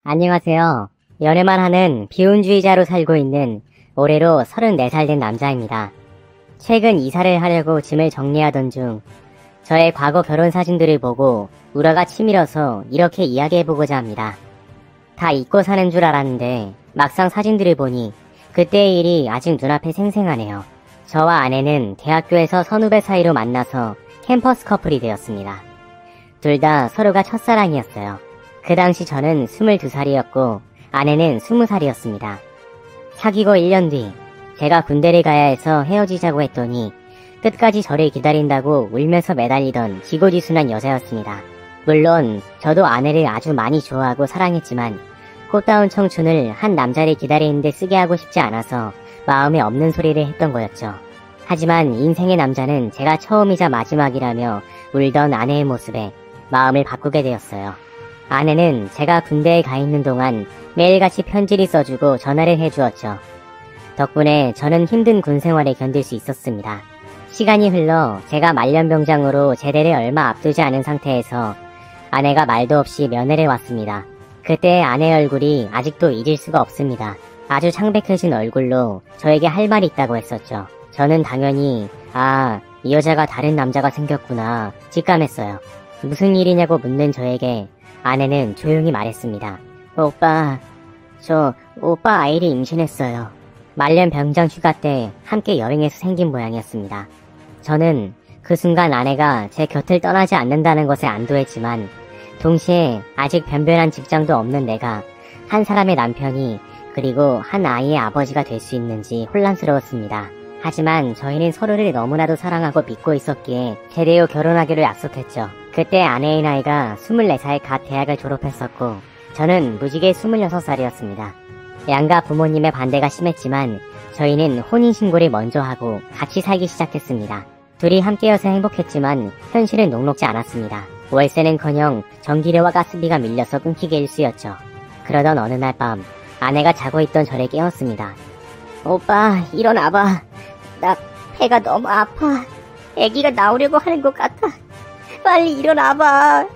안녕하세요. 연애만 하는 비혼주의자로 살고 있는 올해로 34살 된 남자입니다. 최근 이사를 하려고 짐을 정리하던 중 저의 과거 결혼 사진들을 보고 우라가 치밀어서 이렇게 이야기해보고자 합니다. 다 잊고 사는 줄 알았는데 막상 사진들을 보니 그때의 일이 아직 눈앞에 생생하네요. 저와 아내는 대학교에서 선후배 사이로 만나서 캠퍼스 커플이 되었습니다. 둘 다 서로가 첫사랑이었어요. 그 당시 저는 22살이었고 아내는 20살이었습니다. 사귀고 1년 뒤 제가 군대를 가야 해서 헤어지자고 했더니 끝까지 저를 기다린다고 울면서 매달리던 지고지순한 여자였습니다. 물론 저도 아내를 아주 많이 좋아하고 사랑했지만 꽃다운 청춘을 한 남자를 기다리는데 쓰게 하고 싶지 않아서 마음에 없는 소리를 했던 거였죠. 하지만 인생의 남자는 제가 처음이자 마지막이라며 울던 아내의 모습에 마음을 바꾸게 되었어요. 아내는 제가 군대에 가 있는 동안 매일같이 편지를 써주고 전화를 해주었죠. 덕분에 저는 힘든 군 생활을 견딜 수 있었습니다. 시간이 흘러 제가 말년병장으로 제대를 얼마 앞두지 않은 상태에서 아내가 말도 없이 면회를 왔습니다. 그때 아내 얼굴이 아직도 잊을 수가 없습니다. 아주 창백해진 얼굴로 저에게 할 말이 있다고 했었죠. 저는 당연히 이 여자가 다른 남자가 생겼구나 직감했어요. 무슨 일이냐고 묻는 저에게 아내는 조용히 말했습니다. 오빠 아이를 임신했어요. 말년 병장 휴가 때 함께 여행해서 생긴 모양이었습니다. 저는 그 순간 아내가 제 곁을 떠나지 않는다는 것에 안도했지만 동시에 아직 변변한 직장도 없는 내가 한 사람의 남편이 그리고 한 아이의 아버지가 될 수 있는지 혼란스러웠습니다. 하지만 저희는 서로를 너무나도 사랑하고 믿고 있었기에 제대 후 결혼하기로 약속했죠. 그때 아내의 나이가 24살 갓 대학을 졸업했었고 저는 무지개 26살이었습니다. 양가 부모님의 반대가 심했지만 저희는 혼인신고를 먼저 하고 같이 살기 시작했습니다. 둘이 함께여서 행복했지만 현실은 녹록지 않았습니다. 월세는커녕 전기료와 가스비가 밀려서 끊기게 일쑤였죠. 그러던 어느 날 밤 아내가 자고 있던 저를 깨웠습니다. 오빠 일어나봐. 나 배가 너무 아파. 아기가 나오려고 하는 것 같아. 빨리 일어나봐.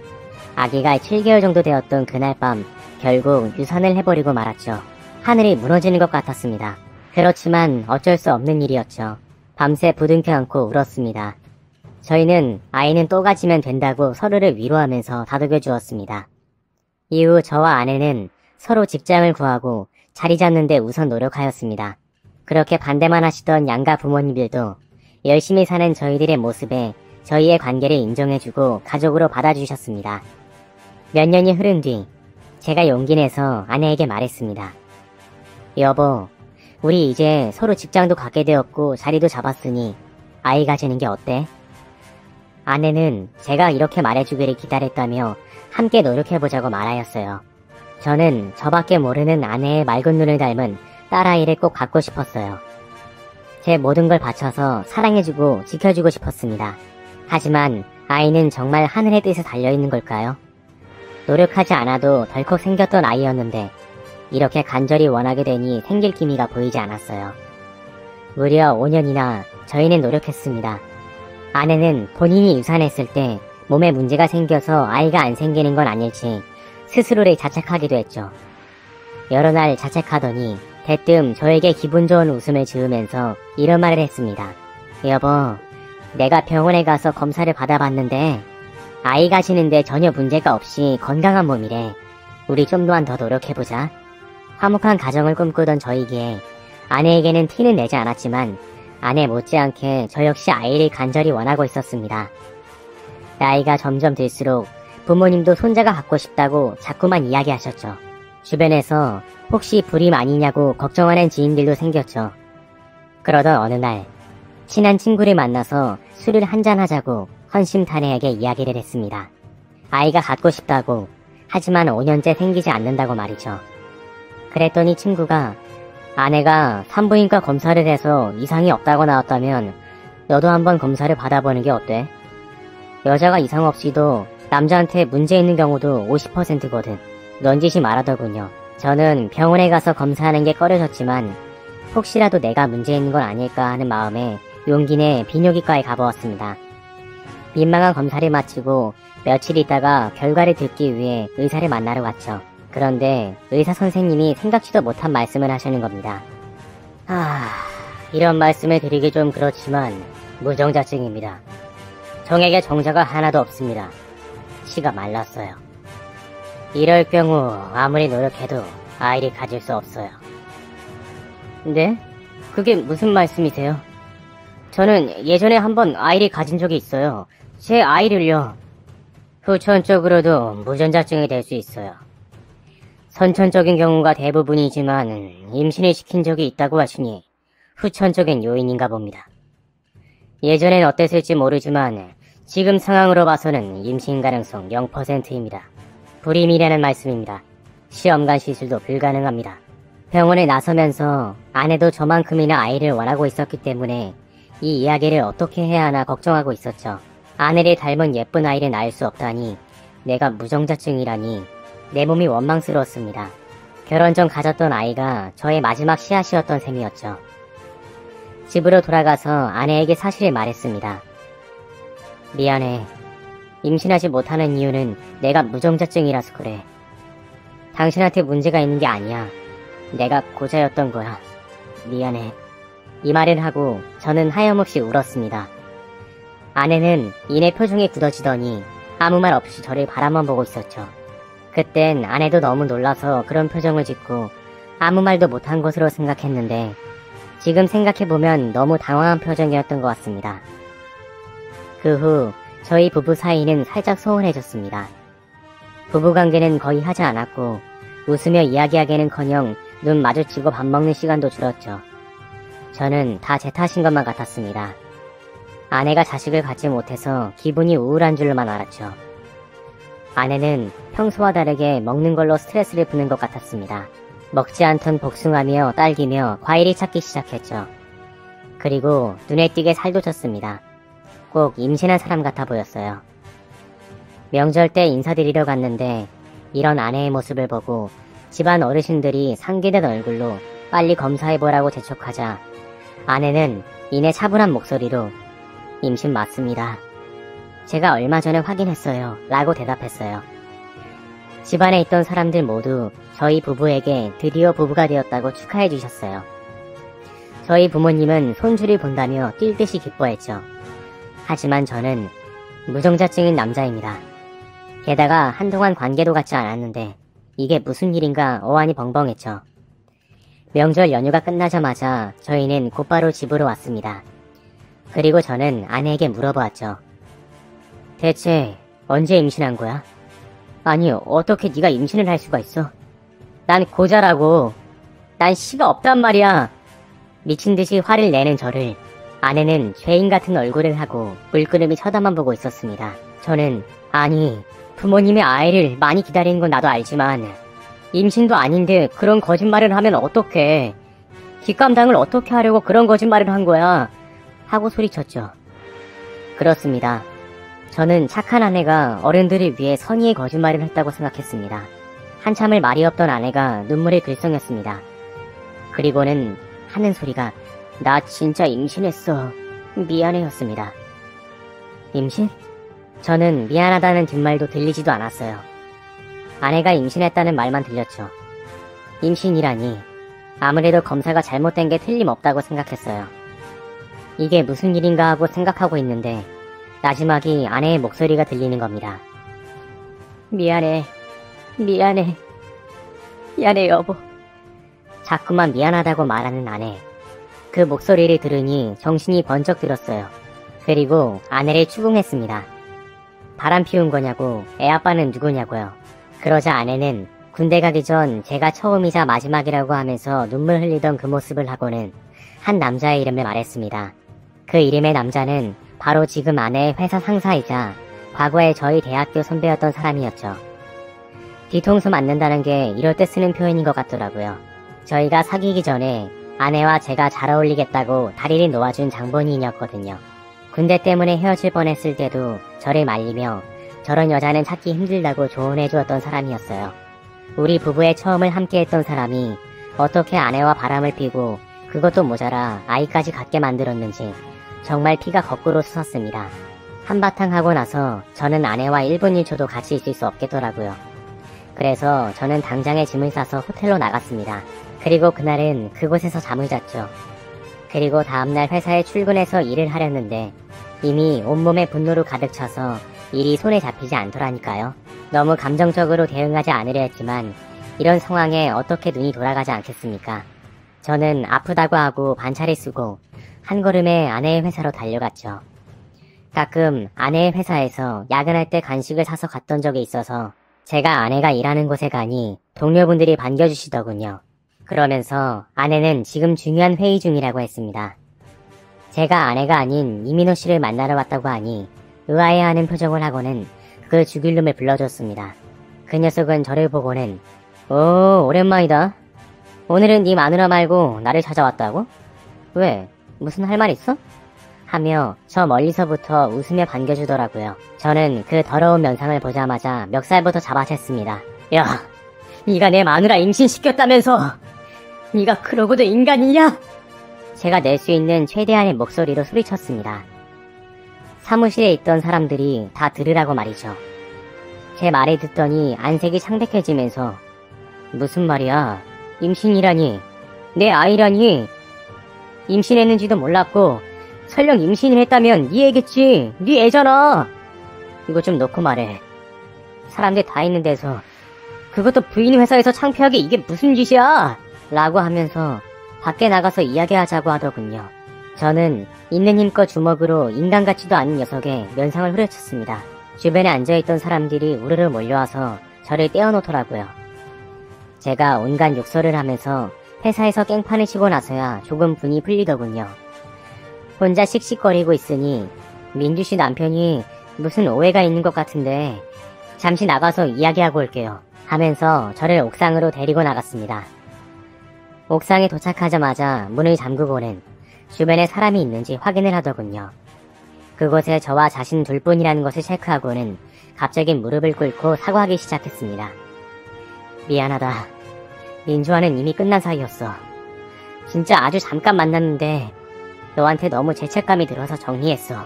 아기가 7개월 정도 되었던 그날 밤 결국 유산을 해버리고 말았죠. 하늘이 무너지는 것 같았습니다. 그렇지만 어쩔 수 없는 일이었죠. 밤새 부둥켜 안고 울었습니다. 저희는 아이는 또 가지면 된다고 서로를 위로하면서 다독여 주었습니다. 이후 저와 아내는 서로 직장을 구하고 자리 잡는 데 우선 노력하였습니다. 그렇게 반대만 하시던 양가 부모님들도 열심히 사는 저희들의 모습에 저희의 관계를 인정해주고 가족으로 받아주셨습니다. 몇 년이 흐른 뒤 제가 용기 내서 아내에게 말했습니다. 여보, 우리 이제 서로 직장도 갖게 되었고 자리도 잡았으니 아이 가지는 게 어때? 아내는 제가 이렇게 말해주기를 기다렸다며 함께 노력해보자고 말하였어요. 저는 저밖에 모르는 아내의 맑은 눈을 닮은 딸아이를 꼭 갖고 싶었어요. 제 모든 걸 바쳐서 사랑해주고 지켜주고 싶었습니다. 하지만 아이는 정말 하늘의 뜻에 달려있는 걸까요? 노력하지 않아도 덜컥 생겼던 아이였는데 이렇게 간절히 원하게 되니 생길 기미가 보이지 않았어요. 무려 5년이나 저희는 노력했습니다. 아내는 본인이 유산했을 때 몸에 문제가 생겨서 아이가 안 생기는 건 아닐지 스스로를 자책하기도 했죠. 여러 날 자책하더니 대뜸 저에게 기분 좋은 웃음을 지으면서 이런 말을 했습니다. 여보, 내가 병원에 가서 검사를 받아봤는데 아이 가지는데 전혀 문제가 없이 건강한 몸이래. 우리 좀 또한 더 노력해보자. 화목한 가정을 꿈꾸던 저이기에 아내에게는 티는 내지 않았지만 아내 못지않게 저 역시 아이를 간절히 원하고 있었습니다. 나이가 점점 들수록 부모님도 손자가 갖고 싶다고 자꾸만 이야기하셨죠. 주변에서 혹시 불임 아니냐고 걱정하는 지인들도 생겼죠. 그러던 어느 날 친한 친구를 만나서 술을 한잔하자고 헌심탄회하게 이야기를 했습니다. 아이가 갖고 싶다고, 하지만 5년째 생기지 않는다고 말이죠. 그랬더니 친구가 아내가 산부인과 검사를 해서 이상이 없다고 나왔다면 너도 한번 검사를 받아보는 게 어때? 여자가 이상 없이도 남자한테 문제 있는 경우도 50%거든. 넌지시 말하더군요. 저는 병원에 가서 검사하는 게 꺼려졌지만 혹시라도 내가 문제 있는 건 아닐까 하는 마음에 용기 내 비뇨기과에 가보았습니다. 민망한 검사를 마치고 며칠 있다가 결과를 듣기 위해 의사를 만나러 갔죠. 그런데 의사 선생님이 생각지도 못한 말씀을 하시는 겁니다. 이런 말씀을 드리기 좀 그렇지만 무정자증입니다. 정액에 정자가 하나도 없습니다. 치가 말랐어요. 이럴 경우 아무리 노력해도 아이를 가질 수 없어요. 네? 그게 무슨 말씀이세요? 저는 예전에 한번 아이를 가진 적이 있어요. 제 아이를요. 후천적으로도 무전자증이 될 수 있어요. 선천적인 경우가 대부분이지만 임신을 시킨 적이 있다고 하시니 후천적인 요인인가 봅니다. 예전엔 어땠을지 모르지만 지금 상황으로 봐서는 임신 가능성 0%입니다. 불임이라는 말씀입니다. 시험관 시술도 불가능합니다. 병원에 나서면서 아내도 저만큼이나 아이를 원하고 있었기 때문에 이 이야기를 어떻게 해야 하나 걱정하고 있었죠. 아내를 닮은 예쁜 아이를 낳을 수 없다니, 내가 무정자증이라니 내 몸이 원망스러웠습니다. 결혼 전 가졌던 아이가 저의 마지막 씨앗이었던 셈이었죠. 집으로 돌아가서 아내에게 사실을 말했습니다. 미안해. 임신하지 못하는 이유는 내가 무정자증이라서 그래. 당신한테 문제가 있는 게 아니야. 내가 고자였던 거야. 미안해. 이 말을 하고 저는 하염없이 울었습니다. 아내는 이내 표정이 굳어지더니 아무 말 없이 저를 바라만 보고 있었죠. 그땐 아내도 너무 놀라서 그런 표정을 짓고 아무 말도 못한 것으로 생각했는데 지금 생각해보면 너무 당황한 표정이었던 것 같습니다. 그 후 저희 부부 사이는 살짝 소원해졌습니다. 부부관계는 거의 하지 않았고 웃으며 이야기하기는커녕 눈 마주치고 밥 먹는 시간도 줄었죠. 저는 다 제 탓인 것만 같았습니다. 아내가 자식을 갖지 못해서 기분이 우울한 줄로만 알았죠. 아내는 평소와 다르게 먹는 걸로 스트레스를 푸는 것 같았습니다. 먹지 않던 복숭아며 딸기며 과일이 찾기 시작했죠. 그리고 눈에 띄게 살도 쪘습니다. 꼭 임신한 사람 같아 보였어요. 명절 때 인사드리러 갔는데 이런 아내의 모습을 보고 집안 어르신들이 상기된 얼굴로 빨리 검사해보라고 재촉하자 아내는 이내 차분한 목소리로 임신 맞습니다. 제가 얼마 전에 확인했어요. 라고 대답했어요. 집안에 있던 사람들 모두 저희 부부에게 드디어 부부가 되었다고 축하해 주셨어요. 저희 부모님은 손주를 본다며 뛸 듯이 기뻐했죠. 하지만 저는 무정자증인 남자입니다. 게다가 한동안 관계도 갖지 않았는데 이게 무슨 일인가 어안이 벙벙했죠. 명절 연휴가 끝나자마자 저희는 곧바로 집으로 왔습니다. 그리고 저는 아내에게 물어보았죠. 대체 언제 임신한 거야? 아니, 어떻게 네가 임신을 할 수가 있어? 난 고자라고. 난 씨가 없단 말이야. 미친듯이 화를 내는 저를 아내는 죄인 같은 얼굴을 하고 물끄러미 쳐다만 보고 있었습니다. 저는 아니, 부모님의 아이를 많이 기다리는 건 나도 알지만 임신도 아닌데 그런 거짓말을 하면 어떡해. 뒷감당을 어떻게 하려고 그런 거짓말을 한 거야. 하고 소리쳤죠. 그렇습니다. 저는 착한 아내가 어른들을 위해 선의의 거짓말을 했다고 생각했습니다. 한참을 말이 없던 아내가 눈물을 글썽였습니다. 그리고는 하는 소리가 나 진짜 임신했어. 미안해였습니다. 임신? 저는 미안하다는 뒷말도 들리지도 않았어요. 아내가 임신했다는 말만 들렸죠. 임신이라니. 아무래도 검사가 잘못된 게 틀림없다고 생각했어요. 이게 무슨 일인가 하고 생각하고 있는데 나지막이 아내의 목소리가 들리는 겁니다. 미안해. 미안해. 미안해 여보. 자꾸만 미안하다고 말하는 아내. 그 목소리를 들으니 정신이 번쩍 들었어요. 그리고 아내를 추궁했습니다. 바람 피운 거냐고, 애아빠는 누구냐고요. 그러자 아내는 군대 가기 전 제가 처음이자 마지막이라고 하면서 눈물 흘리던 그 모습을 하고는 한 남자의 이름을 말했습니다. 그 이름의 남자는 바로 지금 아내의 회사 상사이자 과거에 저희 대학교 선배였던 사람이었죠. 뒤통수 맞는다는 게 이럴 때 쓰는 표현인 것 같더라고요. 저희가 사귀기 전에 아내와 제가 잘 어울리겠다고 다리를 놓아준 장본인이었거든요. 군대 때문에 헤어질 뻔했을 때도 저를 말리며 저런 여자는 찾기 힘들다고 조언해주었던 사람이었어요. 우리 부부의 처음을 함께했던 사람이 어떻게 아내와 바람을 피고 그것도 모자라 아이까지 갖게 만들었는지 정말 피가 거꾸로 솟았습니다. 한바탕 하고 나서 저는 아내와 1분 1초도 같이 있을 수 없겠더라고요. 그래서 저는 당장에 짐을 싸서 호텔로 나갔습니다. 그리고 그날은 그곳에서 잠을 잤죠. 그리고 다음날 회사에 출근해서 일을 하려는데 이미 온몸에 분노로 가득 차서 일이 손에 잡히지 않더라니까요. 너무 감정적으로 대응하지 않으려 했지만 이런 상황에 어떻게 눈이 돌아가지 않겠습니까? 저는 아프다고 하고 반차를 쓰고 한 걸음에 아내의 회사로 달려갔죠. 가끔 아내의 회사에서 야근할 때 간식을 사서 갔던 적이 있어서 제가 아내가 일하는 곳에 가니 동료분들이 반겨주시더군요. 그러면서 아내는 지금 중요한 회의 중이라고 했습니다. 제가 아내가 아닌 이민호 씨를 만나러 왔다고 하니 의아해하는 표정을 하고는 그 죽일 놈을 불러줬습니다. 그 녀석은 저를 보고는 오, 오랜만이다. 오늘은 네 마누라 말고 나를 찾아왔다고? 왜? 무슨 할 말 있어? 하며 저 멀리서부터 웃으며 반겨주더라고요. 저는 그 더러운 면상을 보자마자 멱살부터 잡아챘습니다. 야, 네가 내 마누라 임신시켰다면서! 네가 그러고도 인간이냐? 제가 낼 수 있는 최대한의 목소리로 소리쳤습니다. 사무실에 있던 사람들이 다 들으라고 말이죠. 제 말을 듣더니 안색이 창백해지면서 무슨 말이야? 임신이라니? 내 아이라니? 임신했는지도 몰랐고 설령 임신을 했다면 네 애겠지. 네 애잖아. 이거 좀 놓고 말해. 사람들 다 있는 데서 그것도 부인 회사에서 창피하게 이게 무슨 짓이야? 라고 하면서 밖에 나가서 이야기하자고 하더군요. 저는 있는 힘껏 주먹으로 인간 같지도 않은 녀석의 면상을 후려쳤습니다. 주변에 앉아있던 사람들이 우르르 몰려와서 저를 떼어놓더라고요. 제가 온갖 욕설을 하면서 회사에서 깽판을 치고 나서야 조금 분이 풀리더군요. 혼자 씩씩거리고 있으니 민주씨 남편이 무슨 오해가 있는 것 같은데 잠시 나가서 이야기하고 올게요 하면서 저를 옥상으로 데리고 나갔습니다. 옥상에 도착하자마자 문을 잠그고는 주변에 사람이 있는지 확인을 하더군요. 그곳에 저와 자신 둘뿐이라는 것을 체크하고는 갑자기 무릎을 꿇고 사과하기 시작했습니다. 미안하다. 민주와는 이미 끝난 사이였어. 진짜 아주 잠깐 만났는데 너한테 너무 죄책감이 들어서 정리했어.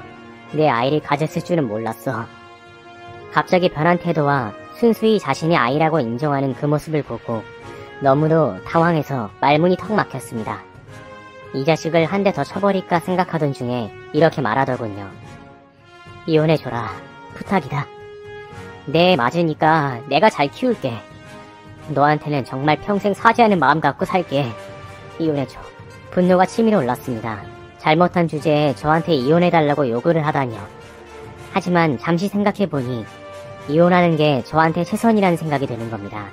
내 아이를 가졌을 줄은 몰랐어. 갑자기 변한 태도와 순수히 자신의 아이라고 인정하는 그 모습을 보고 너무도 당황해서 말문이 턱 막혔습니다. 이 자식을 한 대 더 쳐버릴까 생각하던 중에 이렇게 말하더군요. 이혼해줘라. 부탁이다. 내 맞으니까 내가 잘 키울게. 너한테는 정말 평생 사죄하는 마음 갖고 살게. 이혼해줘. 분노가 치밀어 올랐습니다. 잘못한 주제에 저한테 이혼해달라고 요구를 하다니요. 하지만 잠시 생각해보니 이혼하는 게 저한테 최선이라는 생각이 드는 겁니다.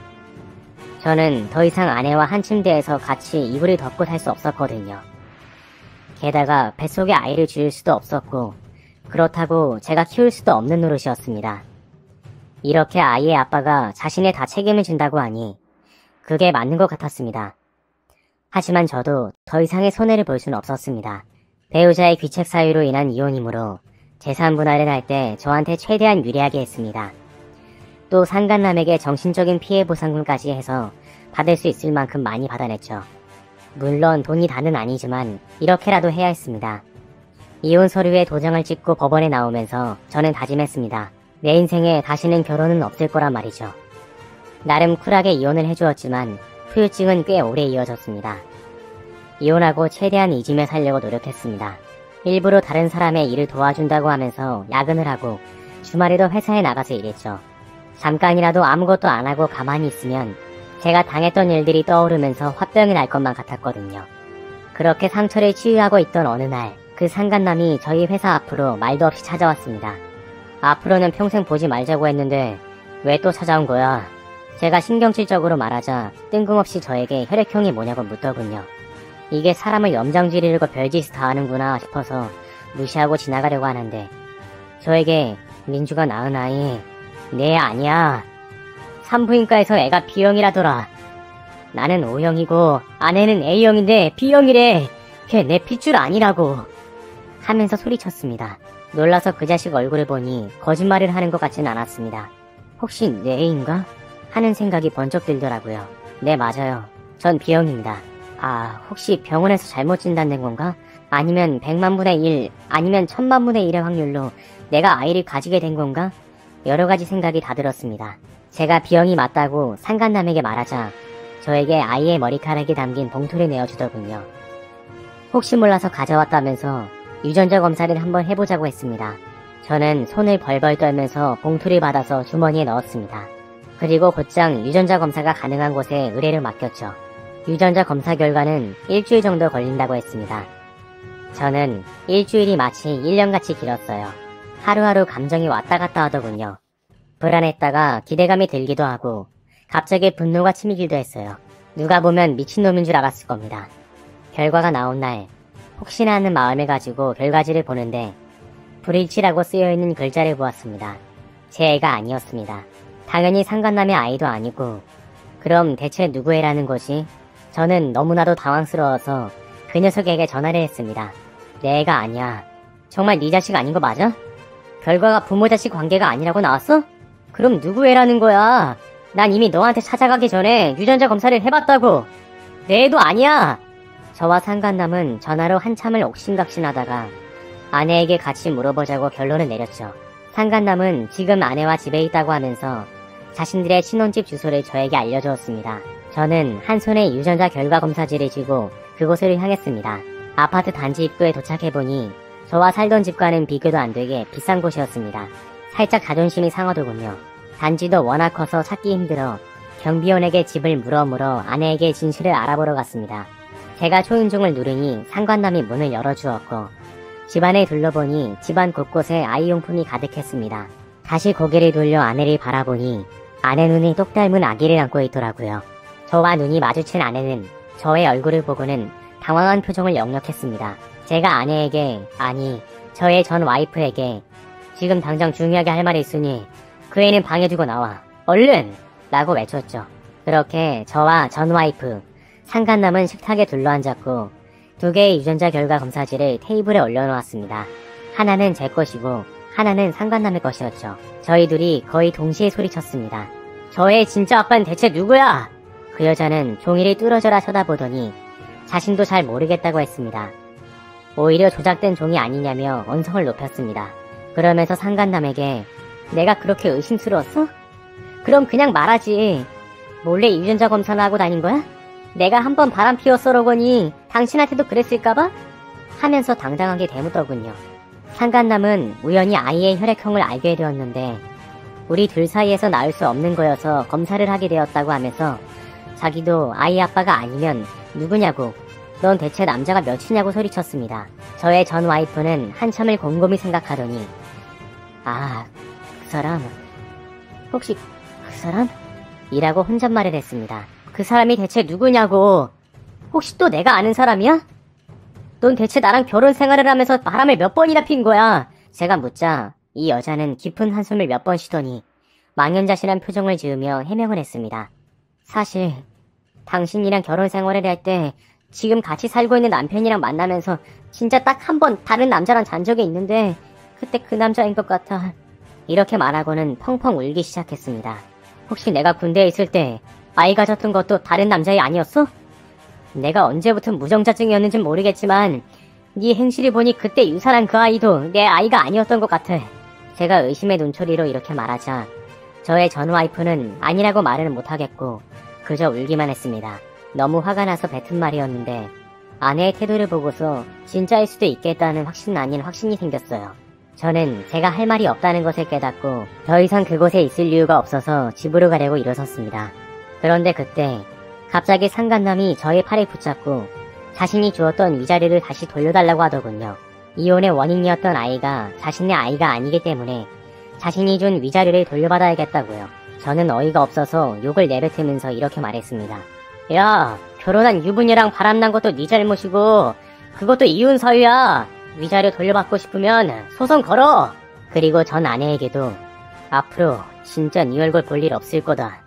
저는 더 이상 아내와 한 침대에서 같이 이불을 덮고 살 수 없었거든요. 게다가 뱃속에 아이를 줄 수도 없었고 그렇다고 제가 키울 수도 없는 노릇이었습니다. 이렇게 아이의 아빠가 자신의 다 책임을 진다고 하니 그게 맞는 것 같았습니다. 하지만 저도 더 이상의 손해를 볼 수는 없었습니다. 배우자의 귀책 사유로 인한 이혼이므로 재산 분할을 할 때 저한테 최대한 유리하게 했습니다. 또 상간남에게 정신적인 피해 보상금까지 해서 받을 수 있을 만큼 많이 받아냈죠. 물론 돈이 다는 아니지만 이렇게라도 해야 했습니다. 이혼 서류에 도장을 찍고 법원에 나오면서 저는 다짐했습니다. 내 인생에 다시는 결혼은 없을 거란 말이죠. 나름 쿨하게 이혼을 해주었지만 후유증은 꽤 오래 이어졌습니다. 이혼하고 최대한 잊으며 살려고 노력했습니다. 일부러 다른 사람의 일을 도와준다고 하면서 야근을 하고 주말에도 회사에 나가서 일했죠. 잠깐이라도 아무것도 안 하고 가만히 있으면 제가 당했던 일들이 떠오르면서 화병이 날 것만 같았거든요. 그렇게 상처를 치유하고 있던 어느 날 그 상간남이 저희 회사 앞으로 말도 없이 찾아왔습니다. 앞으로는 평생 보지 말자고 했는데 왜 또 찾아온 거야? 제가 신경질적으로 말하자 뜬금없이 저에게 혈액형이 뭐냐고 묻더군요. 이게 사람을 염장지르고 별짓을 다 하는구나 싶어서 무시하고 지나가려고 하는데 저에게 민주가 낳은 아이 내 아니야. 산부인과에서 애가 B형이라더라. 나는 O형이고 아내는 A형인데 B형이래. 걔 내 핏줄 아니라고. 하면서 소리쳤습니다. 놀라서 그 자식 얼굴을 보니 거짓말을 하는 것 같진 않았습니다. 혹시 내 애인가? 하는 생각이 번쩍 들더라고요. 네, 맞아요. 전 B형입니다. 아, 혹시 병원에서 잘못 진단된 건가? 아니면 100만 분의 1, 아니면 1000만 분의 1의 확률로 내가 아이를 가지게 된 건가? 여러가지 생각이 다 들었습니다. 제가 B형이 맞다고 상간남에게 말하자 저에게 아이의 머리카락이 담긴 봉투를 내어주더군요. 혹시 몰라서 가져왔다면서 유전자 검사를 한번 해보자고 했습니다. 저는 손을 벌벌 떨면서 봉투를 받아서 주머니에 넣었습니다. 그리고 곧장 유전자 검사가 가능한 곳에 의뢰를 맡겼죠. 유전자 검사 결과는 일주일 정도 걸린다고 했습니다. 저는 일주일이 마치 1년같이 길었어요. 하루하루 감정이 왔다 갔다 하더군요. 불안했다가 기대감이 들기도 하고 갑자기 분노가 치밀기도 했어요. 누가 보면 미친놈인 줄 알았을 겁니다. 결과가 나온 날 혹시나 하는 마음을 가지고 결과지를 보는데 불일치라고 쓰여있는 글자를 보았습니다. 제 애가 아니었습니다. 당연히 상간남의 아이도 아니고 그럼 대체 누구 애라는 거지? 저는 너무나도 당황스러워서 그 녀석에게 전화를 했습니다. 내 애가 아니야. 정말 네 자식 아닌 거 맞아? 결과가 부모-자식 관계가 아니라고 나왔어? 그럼 누구 애라는 거야? 난 이미 너한테 찾아가기 전에 유전자 검사를 해봤다고. 내 애도 아니야. 저와 상간남은 전화로 한참을 옥신각신하다가 아내에게 같이 물어보자고 결론을 내렸죠. 상간남은 지금 아내와 집에 있다고 하면서 자신들의 신혼집 주소를 저에게 알려주었습니다. 저는 한 손에 유전자 결과 검사지를 쥐고 그곳을 향했습니다. 아파트 단지 입구에 도착해보니 저와 살던 집과는 비교도 안되게 비싼 곳이었습니다. 살짝 자존심이 상하더군요. 단지도 워낙 커서 찾기 힘들어 경비원에게 집을 물어 아내에게 진실을 알아보러 갔습니다. 제가 초인종을 누르니 상간남이 문을 열어주었고 집안을 둘러보니 집안 곳곳에 아이용품이 가득했습니다. 다시 고개를 돌려 아내를 바라보니 아내 눈이 똑 닮은 아기를 안고 있더라고요. 저와 눈이 마주친 아내는 저의 얼굴을 보고는 당황한 표정을 역력했습니다. 제가 아내에게, 아니 저의 전 와이프에게 지금 당장 중요하게 할 말이 있으니 그 애는 방에 두고 나와. 얼른! 라고 외쳤죠. 그렇게 저와 전 와이프, 상간남은 식탁에 둘러앉았고 2개의 유전자 결과 검사지를 테이블에 올려놓았습니다. 하나는 제 것이고 하나는 상간남의 것이었죠. 저희 둘이 거의 동시에 소리쳤습니다. 저의 진짜 아빠는 대체 누구야? 그 여자는 종이를 뚫어져라 쳐다보더니 자신도 잘 모르겠다고 했습니다. 오히려 조작된 종이 아니냐며 언성을 높였습니다. 그러면서 상간남에게 내가 그렇게 의심스러웠어? 그럼 그냥 말하지. 몰래 유전자 검사나 하고 다닌 거야? 내가 한번 바람 피웠어러거니 당신한테도 그랬을까봐? 하면서 당당하게 대묻더군요. 상간남은 우연히 아이의 혈액형을 알게 되었는데 우리 둘 사이에서 나을 수 없는 거여서 검사를 하게 되었다고 하면서 자기도 아이 아빠가 아니면 누구냐고, 넌 대체 남자가 몇이냐고 소리쳤습니다. 저의 전 와이프는 한참을 곰곰이 생각하더니 아, 그 사람, 혹시 그 사람? 이라고 혼잣말을 했습니다. 그 사람이 대체 누구냐고. 혹시 또 내가 아는 사람이야? 넌 대체 나랑 결혼 생활을 하면서 바람을 몇 번이나 핀 거야? 제가 묻자 이 여자는 깊은 한숨을 몇 번 쉬더니 망연자실한 표정을 지으며 해명을 했습니다. 사실 당신이랑 결혼 생활을 할 때 지금 같이 살고 있는 남편이랑 만나면서 진짜 딱 한 번 다른 남자랑 잔 적이 있는데 그때 그 남자인 것 같아. 이렇게 말하고는 펑펑 울기 시작했습니다. 혹시 내가 군대에 있을 때 아이 가졌던 것도 다른 남자애 아니었어? 내가 언제부터 무정자증이었는진 모르겠지만 네 행실을 보니 그때 유산한 그 아이도 내 아이가 아니었던 것 같아. 제가 의심의 눈초리로 이렇게 말하자 저의 전 와이프는 아니라고 말은 못하겠고 그저 울기만 했습니다. 너무 화가 나서 뱉은 말이었는데 아내의 태도를 보고서 진짜일 수도 있겠다는 확신 아닌 확신이 생겼어요. 저는 제가 할 말이 없다는 것을 깨닫고 더 이상 그곳에 있을 이유가 없어서 집으로 가려고 일어섰습니다. 그런데 그때 갑자기 상간남이 저의 팔을 붙잡고 자신이 주었던 위자료를 다시 돌려달라고 하더군요. 이혼의 원인이었던 아이가 자신의 아이가 아니기 때문에 자신이 준 위자료를 돌려받아야겠다고요. 저는 어이가 없어서 욕을 내뱉으면서 이렇게 말했습니다. 야, 결혼한 유부녀랑 바람난 것도 네 잘못이고 그것도 이혼 사유야. 위자료 돌려받고 싶으면 소송 걸어. 그리고 전 아내에게도 앞으로 진짜 네 얼굴 볼 일 없을 거다.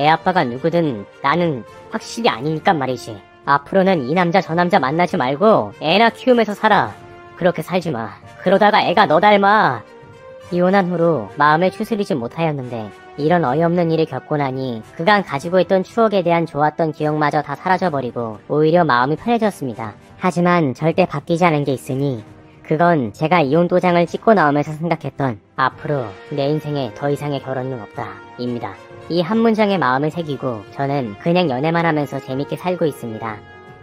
애 아빠가 누구든 나는 확실히 아니니까 말이지. 앞으로는 이 남자 저 남자 만나지 말고 애나 키우면서 살아. 그렇게 살지 마. 그러다가 애가 너 닮아. 이혼한 후로 마음을 추스리지 못하였는데 이런 어이없는 일을 겪고 나니 그간 가지고 있던 추억에 대한 좋았던 기억마저 다 사라져버리고 오히려 마음이 편해졌습니다. 하지만 절대 바뀌지 않은 게 있으니 그건 제가 이혼 도장을 찍고 나오면서 생각했던 앞으로 내 인생에 더 이상의 결혼은 없다. 입니다. 이 한 문장에 마음을 새기고 저는 그냥 연애만 하면서 재밌게 살고 있습니다.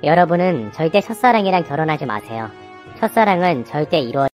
여러분은 절대 첫사랑이랑 결혼하지 마세요. 첫사랑은 절대 이루어지지